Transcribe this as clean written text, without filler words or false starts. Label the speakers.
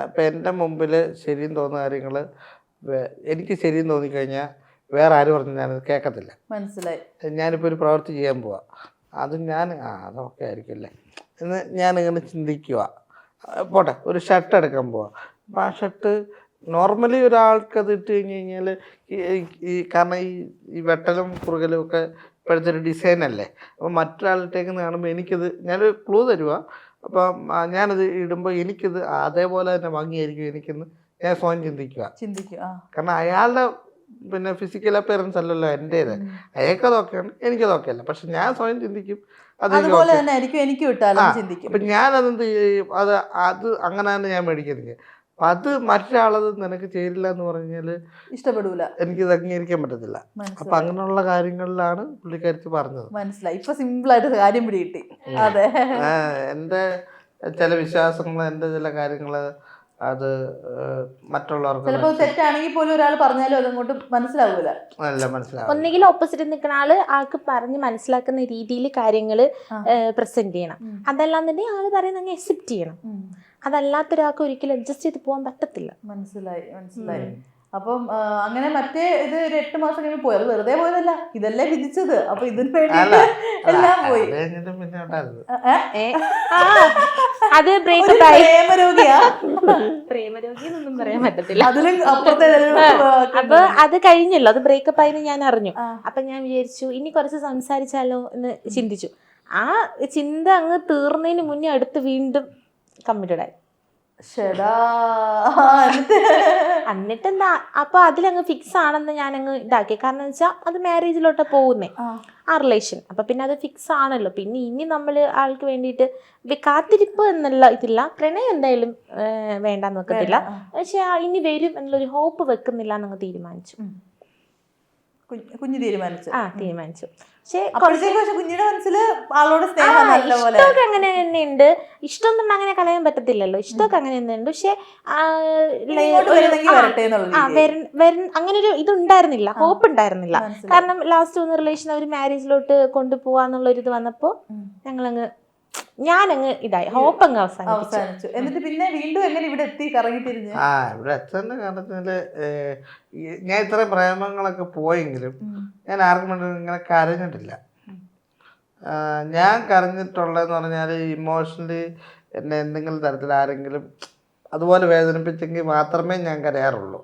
Speaker 1: ഇപ്പം എൻ്റെ മുമ്പിൽ ശരിയും തോന്നുന്ന കാര്യങ്ങൾ എനിക്ക് ശരിയും തോന്നിക്കഴിഞ്ഞാൽ വേറെ ആര് പറഞ്ഞു ഞാനത് കേൾക്കത്തില്ല.
Speaker 2: മനസ്സിലായി.
Speaker 1: ഞാനിപ്പോൾ ഒരു പ്രവൃത്തി ചെയ്യാൻ പോവാം, അത് ഞാൻ അതൊക്കെ ആയിരിക്കില്ലേ എന്ന് ഞാനിങ്ങനെ ചിന്തിക്കുക. പോട്ടെ, ഒരു ഷർട്ട് എടുക്കാൻ പോവാം, അപ്പം ആ ഷർട്ട് നോർമലി ഒരാൾക്കത് ഇട്ട് കഴിഞ്ഞ് കഴിഞ്ഞാൽ കാരണം ഈ വെട്ടലും കുറുകലും ഒക്കെ ഇപ്പോഴത്തെ ഒരു ഡിസൈനല്ലേ. അപ്പം മറ്റൊരാളിട്ടേക്ക് കാണുമ്പോൾ എനിക്കത് ഞാനൊരു ക്ലൂ തരുക. അപ്പം ഞാനത് ഇടുമ്പോൾ എനിക്കത് അതേപോലെ തന്നെ ഭംഗിയായിരിക്കും എനിക്കെന്ന് ഞാൻ സ്വയം ചിന്തിക്കുക. കാരണം അയാളുടെ പിന്നെ ഫിസിക്കൽ അപ്പിയറൻസ് അല്ലല്ലോ എൻ്റേത്. അയാൾക്കതൊക്കെയാണ്, എനിക്കതൊക്കെയല്ല. പക്ഷെ ഞാൻ സ്വയം ചിന്തിക്കും
Speaker 2: അതുപോലെ തന്നെ ആയിരിക്കും എനിക്കും ഇട്ടാലും ചിന്തിക്കും.
Speaker 1: അപ്പം ഞാനതെന്ത് ചെയ്യും, അത് അങ്ങനെ തന്നെ ഞാൻ മേടിക്കുന്നത്. അപ്പം അത് മറ്റൊരാളത് നിനക്ക് ചേരില്ല എന്ന് പറഞ്ഞാൽ
Speaker 2: ഇഷ്ടപ്പെടൂല,
Speaker 1: എനിക്കത് അംഗീകരിക്കാൻ പറ്റത്തില്ല. അപ്പം അങ്ങനെയുള്ള കാര്യങ്ങളിലാണ് പുള്ളിക്കാരിച്ച് പറഞ്ഞത്.
Speaker 2: മനസ്സിലായി. ഇപ്പൊ സിമ്പിളായിട്ട് കാര്യം പിടികിട്ടി. അതെ,
Speaker 1: എൻ്റെ ചില വിശ്വാസങ്ങൾ, എൻ്റെ ചില കാര്യങ്ങൾ അത് മറ്റുള്ളവർക്ക്
Speaker 2: ചിലപ്പോൾ തെറ്റാണെങ്കിൽ പോലും ഒരാൾ പറഞ്ഞാലും അതങ്ങോട്ട് മനസ്സിലാവൂല.
Speaker 1: അല്ല, മനസ്സിലാവും.
Speaker 3: ഒന്നുകിൽ ഓപ്പോസിറ്റ് നിൽക്കുന്ന ആൾക്ക് പറഞ്ഞ് മനസ്സിലാക്കുന്ന രീതിയിൽ കാര്യങ്ങൾ പ്രസന്റ് ചെയ്യണം. അതല്ലാന്നുണ്ടെങ്കിൽ ആള് പറയുന്നത് അക്സെപ്റ്റ് ചെയ്യണം. അതല്ലാത്തൊരാൾക്ക് ഒരിക്കലും അഡ്ജസ്റ്റ് ചെയ്ത് പോകാൻ പറ്റത്തില്ല.
Speaker 2: മനസ്സിലായി. അപ്പം അങ്ങനെ മറ്റേ ഇത് ഒരു 8 മാസം കഴിയുമ്പോൾ പോയി. അത് വെറുതെ പോയതല്ല, ഇതല്ലേ വിധിച്ചത്. അപ്പൊ ഇതിന് വേണ്ടി എല്ലാം പോയി.
Speaker 3: അത് ബ്രേക്കപ്പ് ആയി.
Speaker 2: പ്രേമരോഗിയാ,
Speaker 3: പ്രേമരോഗി എന്നൊന്നും പറയാൻ പറ്റത്തില്ല.
Speaker 2: അതിലും അപ്പുറത്തെ.
Speaker 3: അപ്പൊ അത് കഴിഞ്ഞല്ലോ, അത് ബ്രേക്കപ്പ് ആയെന്ന് ഞാൻ അറിഞ്ഞു. അപ്പൊ ഞാൻ വിചാരിച്ചു ഇനി കുറച്ച് സംസാരിച്ചാലോ എന്ന് ചിന്തിച്ചു. ആ ചിന്ത അങ്ങ് തീർന്നതിന് മുന്നേ അടുത്ത് വീണ്ടും കമ്മിറ്റഡ് ആയി. എന്നിട്ട് എന്താ, അപ്പൊ അതിലങ്ങ് ഫിക്സ് ആണെന്ന് ഞാനങ്ങ് ഇതാക്കി. കാരണം വെച്ചാൽ അത് മാരേജിലോട്ട് പോകുന്നേ ആ റിലേഷൻ. അപ്പൊ പിന്നെ അത് ഫിക്സ് ആണല്ലോ. പിന്നെ ഇനി നമ്മൾ ആൾക്ക് വേണ്ടിയിട്ട് കാത്തിരിപ്പ് എന്നുള്ള ഇതില്ല, പ്രണയം എന്തായാലും വേണ്ടാന്ന് വെക്കത്തില്ല. പക്ഷെ ഇനി വരും എന്നുള്ളൊരു ഹോപ്പ് വെക്കുന്നില്ല എന്നങ്ങ് തീരുമാനിച്ചു.
Speaker 2: കുഞ്ഞു
Speaker 3: തീരുമാനിച്ചു.
Speaker 2: കുഞ്ഞിന്റെ മനസ്സിൽ ആളോട് സ്നേഹം
Speaker 3: ഇഷ്ടമൊക്കെ അങ്ങനെ തന്നെ ഉണ്ട്. ഇഷ്ടമൊന്നും അങ്ങനെ കളയാൻ പറ്റത്തില്ലല്ലോ. ഇഷ്ടമൊക്കെ അങ്ങനെ തന്നെ ഉണ്ട്. പക്ഷെ അങ്ങനെ ഒരു ഇതുണ്ടായിരുന്നില്ല, ഹോപ്പ് ഉണ്ടായിരുന്നില്ല. കാരണം ലാസ്റ്റ് ഒന്ന് റിലേഷൻ ഒരു മാരേജിലോട്ട് കൊണ്ടുപോവാന്നുള്ളൊരിത് വന്നപ്പോ ഞാനങ്ങ് ഇതായി, ഹോപ്പ് അങ്ങ് അവസാനിച്ചു.
Speaker 2: എന്നിട്ട് പിന്നെ വീണ്ടും എങ്ങനെ ഇവിടെ എത്തി, കറങ്ങി തിരിഞ്ഞ്?
Speaker 1: ഇവിടെ എത്തേണ്ട കാരണത്തില് ഞാൻ ഇത്രയും പ്രേമങ്ങളൊക്കെ പോയെങ്കിലും ഞാൻ ആർക്കും വേണ്ടി ഇങ്ങനെ കരഞ്ഞിട്ടില്ല. ഞാൻ കരഞ്ഞിട്ടുള്ളതെന്ന് പറഞ്ഞാൽ ഇമോഷണലി എന്നെ എന്തെങ്കിലും തരത്തിൽ ആരെങ്കിലും അതുപോലെ വേദനിപ്പിച്ചെങ്കിൽ മാത്രമേ ഞാൻ കരയാറുള്ളൂ.